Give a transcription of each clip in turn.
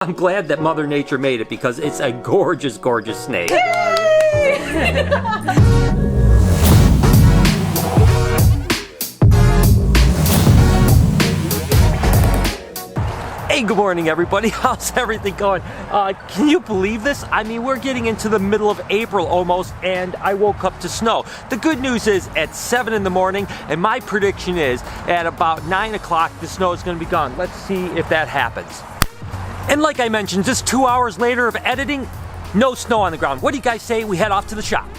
I'm glad that Mother Nature made it because it's a gorgeous, gorgeous snake. Hey, good morning everybody. How's everything going? Can you believe this? I mean, we're getting into the middle of April almost, and I woke up to snow. The good news is at 7 in the morning, and my prediction is at about 9 o'clock, the snow is going to be gone. Let's see if that happens. And like I mentioned, just 2 hours later of editing, no snow on the ground. What do you guys say we head off to the shop?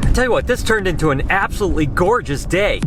I tell you what, this turned into an absolutely gorgeous day.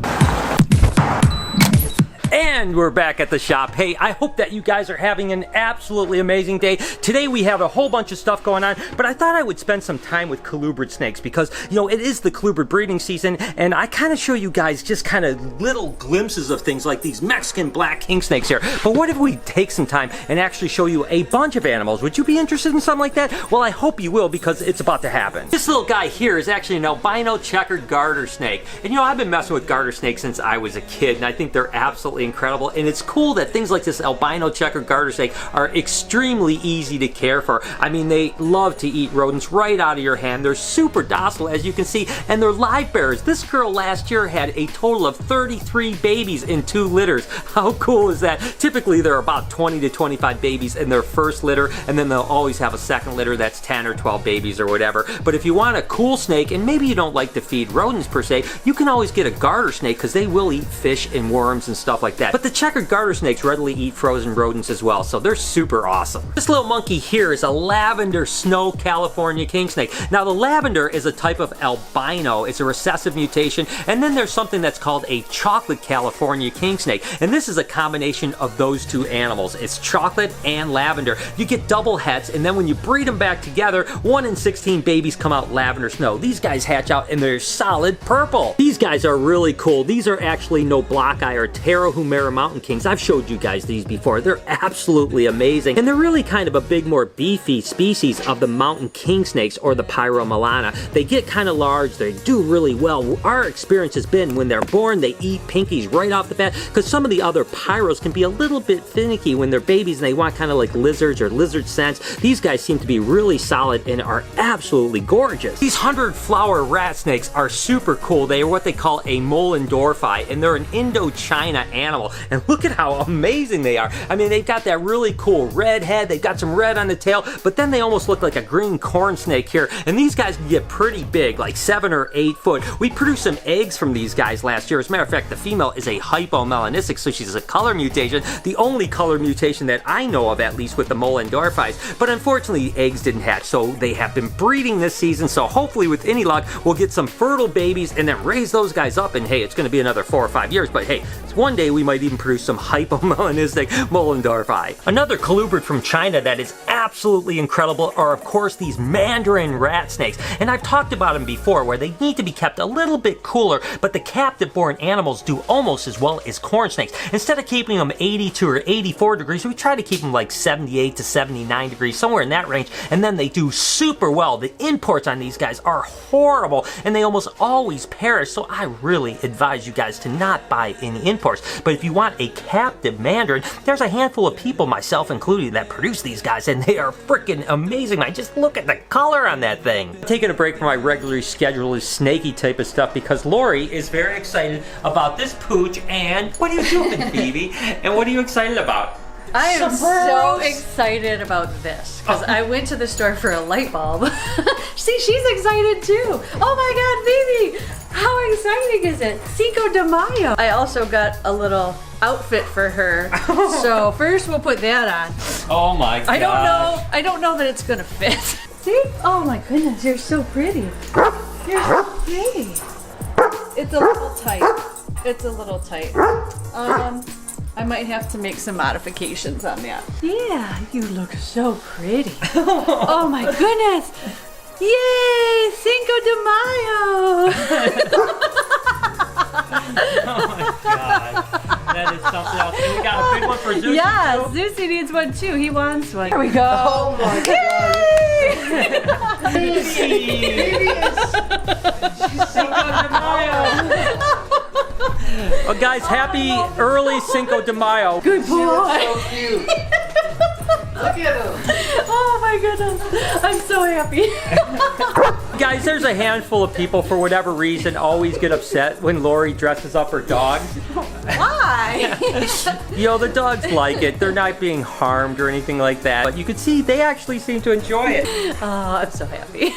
And we're back at the shop. Hey, I hope that you guys are having an absolutely amazing day. Today we have a whole bunch of stuff going on, but I thought I would spend some time with colubrid snakes because, you know, it is the colubrid breeding season, and I kind of show you guys just kind of little glimpses of things like these Mexican black king snakes here. But what if we take some time and actually show you a bunch of animals? Would you be interested in something like that? Well, I hope you will because it's about to happen. This little guy here is actually an albino checkered garter snake. And you know, I've been messing with garter snakes since I was a kid, and I think they're absolutely incredible, and it's cool that things like this albino checkered garter snake are extremely easy to care for. I mean, they love to eat rodents right out of your hand. They're super docile, as you can see, and they're live bearers. This girl last year had a total of 33 babies in 2 litters. How cool is that? Typically there are about 20 to 25 babies in their first litter, and then they'll always have a second litter that's 10 or 12 babies or whatever. But if you want a cool snake, and maybe you don't like to feed rodents per se, you can always get a garter snake because they will eat fish and worms and stuff like that. But the checkered garter snakes readily eat frozen rodents as well, so they're super awesome. This little monkey here is a lavender snow California king snake. Now the lavender is a type of albino. It's a recessive mutation, and then there's something that's called a chocolate California king snake, and this is a combination of those 2 animals. It's chocolate and lavender. You get double hets, and then when you breed them back together, 1 in 16 babies come out lavender snow. These guys hatch out and they're solid purple. These guys are really cool. These are actually no black eye or Tarahumara mountain kings. I've showed you guys these before. They're absolutely amazing, and they're really kind of a big, more beefy species of the mountain king snakes or the Pyromellana. They get kind of large. They do really well. Our experience has been when they're born, they eat pinkies right off the bat, because some of the other pyros can be a little bit finicky when they're babies and they want kind of like lizards or lizard scents. These guys seem to be really solid and are absolutely gorgeous. These 100-flower rat snakes are super cool. They are what they call a Mollendorfi, and they're an Indochina animal. And look at how amazing they are. I mean, they've got that really cool red head, they've got some red on the tail, but then they almost look like a green corn snake here. And these guys can get pretty big, like 7 or 8 foot. We produced some eggs from these guys last year. As a matter of fact, the female is a hypomelanistic, so she's a color mutation, the only color mutation that I know of, at least with the Mollendorfis. But unfortunately, the eggs didn't hatch, so they have been breeding this season, so hopefully with any luck, we'll get some fertile babies and then raise those guys up, and hey, it's gonna be another 4 or 5 years, but hey, one day we might even produce some hypomelanistic Mollendorfi. Another colubrid from China that is absolutely incredible are, of course, these Mandarin Rat Snakes. And I've talked about them before, where they need to be kept a little bit cooler, but the captive-born animals do almost as well as corn snakes. Instead of keeping them 82 or 84 degrees, we try to keep them like 78 to 79 degrees, somewhere in that range, and then they do super well. The imports on these guys are horrible, and they almost always perish, so I really advise you guys to not buy any imports. But if you want a captive Mandarin, there's a handful of people, myself included, that produce these guys, and they are freaking amazing. I just look at the color on that thing. Taking a break from my regularly scheduled snaky type of stuff because Lori is very excited about this pooch. And what are you doing, Phoebe? And what are you excited about? I am so excited about this because I went to the store for a light bulb. See, she's excited too. Oh my God, Phoebe! How exciting is it? Cinco De Mayo. I also got a little outfit for her. So first we'll put that on. Oh my God. I don't know that it's gonna fit. See? Oh my goodness, you're so pretty. You're so pretty. It's a little tight. It's a little tight. I might have to make some modifications on that. Yeah, you look so pretty. Oh my goodness. Yay, Cinco de Mayo. Oh my God. That is something else. And we got a big one for Zeus. Yeah, Zeusy needs one too. He wants one. Here we go. Oh my God. She's Cinco de Mayo. Well, guys, happy early Cinco De Mayo. Good boy. So cute. Look at him. Oh my goodness. I'm so happy. Guys, there's a handful of people, for whatever reason, always get upset when Lori dresses up her dogs. Why? You know, the dogs like it. They're not being harmed or anything like that. But you can see they actually seem to enjoy it. Oh, I'm so happy.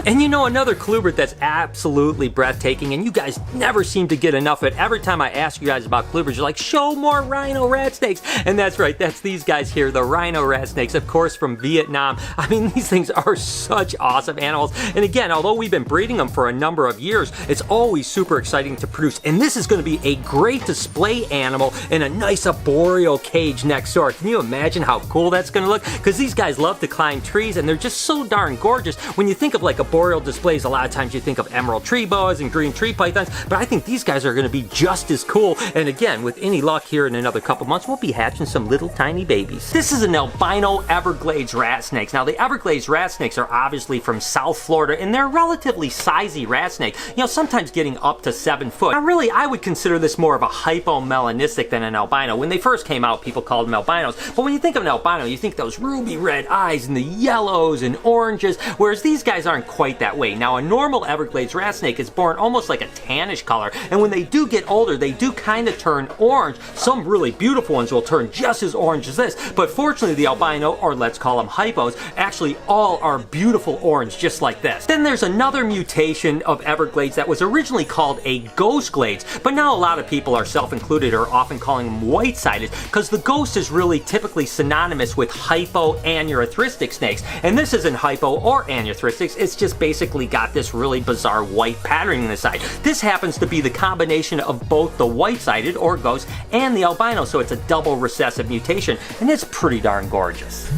And you know, another colubrid that's absolutely breathtaking, and you guys never seem to get enough of it. Every time I ask you guys about colubrids, you're like, show more Rhino Rat Snakes. And that's right, that's these guys here, the Rhino Rat Snakes, of course, from Vietnam. I mean, these things are such awesome animals. And again, although we've been breeding them for a number of years, it's always super exciting to produce. And this is going to be a great display animal in a nice arboreal cage next door. Can you imagine how cool that's going to look? Because these guys love to climb trees, and they're just so darn gorgeous. When you think of like arboreal displays, a lot of times you think of emerald tree boas and green tree pythons, but I think these guys are going to be just as cool. And again, with any luck here in another couple months, we'll be hatching some little tiny babies. This is an albino Everglades rat snakes. Now, the Everglades rat snakes are obviously from South Florida, and they're a relatively sizey rat snake, you know, sometimes getting up to 7 foot. Now, really, I would consider this more of a hypomelanistic than an albino. When they first came out, people called them albinos, but when you think of an albino, you think those ruby red eyes and the yellows and oranges, whereas these guys aren't quite that way. Now, a normal Everglades rat snake is born almost like a tannish color, and when they do get older, they do kind of turn orange. Some really beautiful ones will turn just as orange as this, but fortunately, the albino, or let's call them hypos, actually all are beautiful orange, just like this. Then there's another mutation of Everglades that was originally called a ghost glades, but now a lot of people, are self-included, are often calling them white-sided, because the ghost is really typically synonymous with hypoaneurystic snakes, and this isn't hypo or aneurystic, it's just basically got this really bizarre white patterning on the side. This happens to be the combination of both the white-sided, or ghost, and the albino, so it's a double recessive mutation, and it's pretty darn gorgeous.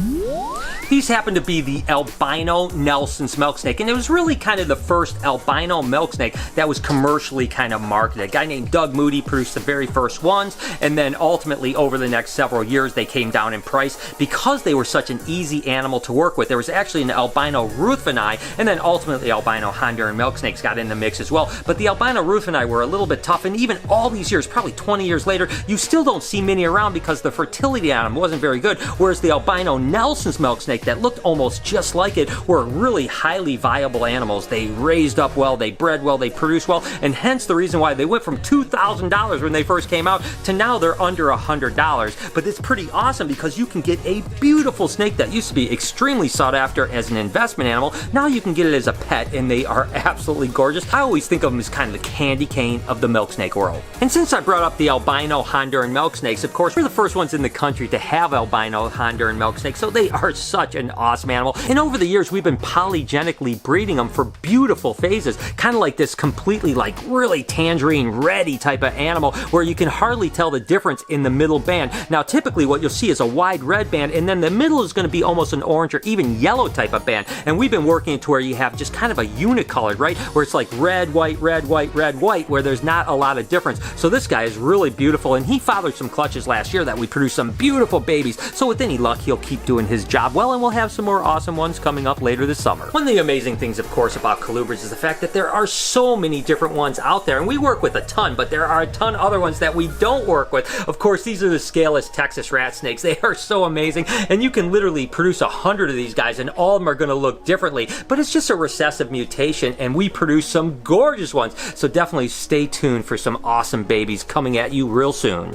These happen to be the albino Nelson's milk snake, and it was really kind of the first albino milk snake that was commercially kind of marketed. A guy named Doug Moody produced the very first ones, and then ultimately over the next several years they came down in price because they were such an easy animal to work with. There was actually an albino Ruthveni, and then ultimately albino Honduran milk snakes got in the mix as well. But the albino Ruthveni were a little bit tough, and even all these years, probably 20 years later, you still don't see many around because the fertility on them wasn't very good, whereas the albino Nelson's milk snake that looked almost just like it were really highly viable animals. They raised up well, they bred well, they produced well, and hence the reason why they went from $2,000 when they first came out to now they're under $100. But it's pretty awesome because you can get a beautiful snake that used to be extremely sought after as an investment animal. Now you can get it as a pet, and they are absolutely gorgeous. I always think of them as kind of the candy cane of the milk snake world. And since I brought up the albino Honduran milk snakes, of course, we're the first ones in the country to have albino Honduran milk snakes, so they are such an awesome animal. And over the years, we've been polygenically breeding them for beautiful phases, kind of like this completely like really tangerine reddy type of animal where you can hardly tell the difference in the middle band. Now, typically what you'll see is a wide red band, and then the middle is going to be almost an orange or even yellow type of band. And we've been working to where you have just kind of a unicolored, right? Where it's like red, white, red, white, red, white, where there's not a lot of difference. So this guy is really beautiful, and he fathered some clutches last year that we produced some beautiful babies. So with any luck, he'll keep doing his job well, and we'll have some more awesome ones coming up later this summer. One of the amazing things, of course, about colubrids is the fact that there are so many different ones out there, and we work with a ton, but there are a ton other ones that we don't work with. Of course, these are the Scaleless Texas rat snakes. They are so amazing, and you can literally produce 100 of these guys, and all of them are going to look differently, but it's just a recessive mutation, and we produce some gorgeous ones. So definitely stay tuned for some awesome babies coming at you real soon.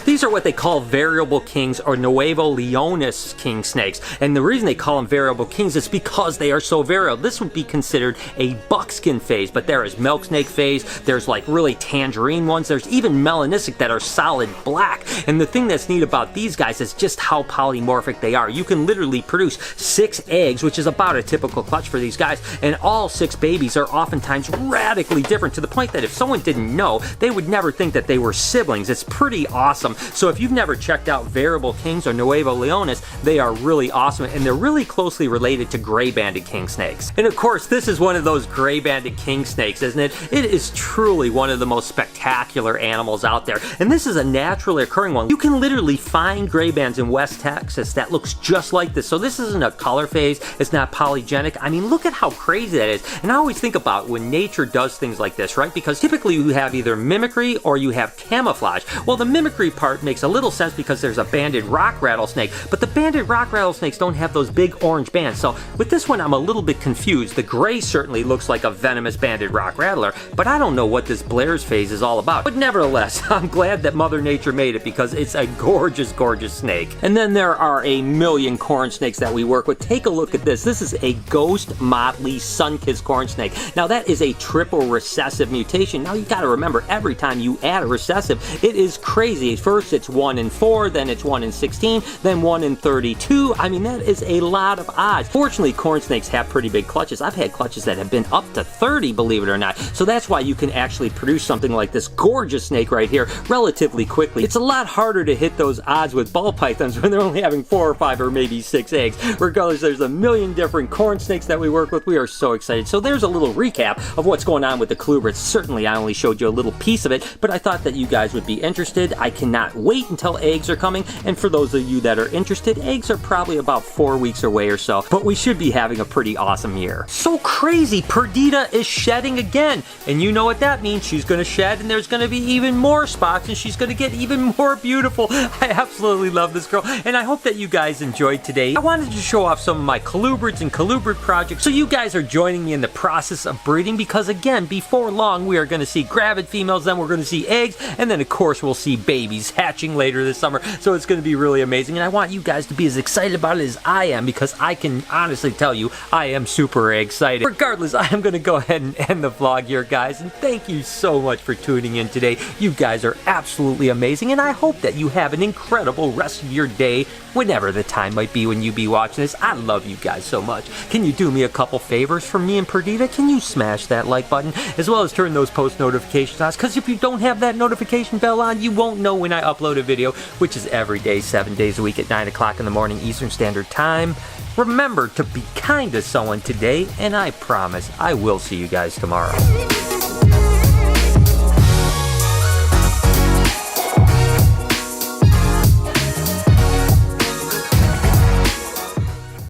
These are what they call variable kings or Nuevo Leones king snakes. And the reason they call them variable kings is because they are so variable. This would be considered a buckskin phase, but there is milk snake phase, there's like really tangerine ones, there's even melanistic that are solid black. And the thing that's neat about these guys is just how polymorphic they are. You can literally produce 6 eggs, which is about a typical clutch for these guys, and all 6 babies are oftentimes radically different to the point that if someone didn't know, they would never think that they were siblings. It's pretty awesome. So if you've never checked out Variable Kings or Nuevo Leones, they are really awesome, and they're really closely related to gray banded king snakes. And of course, this is one of those gray banded king snakes, isn't it? It is truly one of the most spectacular animals out there, and this is a naturally occurring one. You can literally find gray bands in West Texas that looks just like this. So this isn't a color phase, it's not polygenic. I mean, look at how crazy that is. And I always think about when nature does things like this, right? Because typically you have either mimicry or you have camouflage. Well, the mimicry part makes a little sense because there's a banded rock rattlesnake, but the banded rock rattlesnakes don't have those big orange bands. So with this one, I'm a little bit confused. The gray certainly looks like a venomous banded rock rattler, but I don't know what this Blair's phase is all about. But nevertheless, I'm glad that Mother Nature made it because it's a gorgeous, gorgeous snake. And then there are a million corn snakes that we work with. Take a look at this. This is a ghost Motley Sunkissed corn snake. Now that is a triple recessive mutation. Now you gotta remember, every time you add a recessive, it is crazy. First it's 1 in 4, then it's 1 in 16, then 1 in 32. I mean, that is a lot of odds. Fortunately, corn snakes have pretty big clutches. I've had clutches that have been up to 30, believe it or not. So that's why you can actually produce something like this gorgeous snake right here relatively quickly. It's a lot harder to hit those odds with ball pythons when they're only having 4 or 5 or maybe 6 eggs. Regardless, there's a million different corn snakes that we work with. We are so excited. So there's a little recap of what's going on with the colubrids. Certainly, I only showed you a little piece of it, but I thought that you guys would be interested. I cannot wait until eggs are coming, and for those of you that are interested, eggs are probably about 4 weeks away or so, but we should be having a pretty awesome year. So crazy, Perdida is shedding again, and you know what that means. She's going to shed, and there's going to be even more spots, and she's going to get even more beautiful. I absolutely love this girl, and I hope that you guys enjoyed today. I wanted to show off some of my colubrids and colubrid projects, so you guys are joining me in the process of breeding, because again, before long, we are going to see gravid females, then we're going to see eggs, and then of course we'll see babies hatching later this summer. So it's going to be really amazing, and I want you guys to be as excited about it as I am, because I can honestly tell you I am super excited. Regardless, I am going to go ahead and end the vlog here, guys, and thank you so much for tuning in today. You guys are absolutely amazing, and I hope that you have an incredible rest of your day, whenever the time might be when you be watching this. I love you guys so much. Can you do me a couple favors for me and Perdida? Can you smash that like button, as well as turn those post notifications on? Because if you don't have that notification bell on, you won't know when I upload a video, which is every day, 7 days a week at 9 o'clock in the morning Eastern Standard Time. Remember to be kind to someone today, and I promise I will see you guys tomorrow.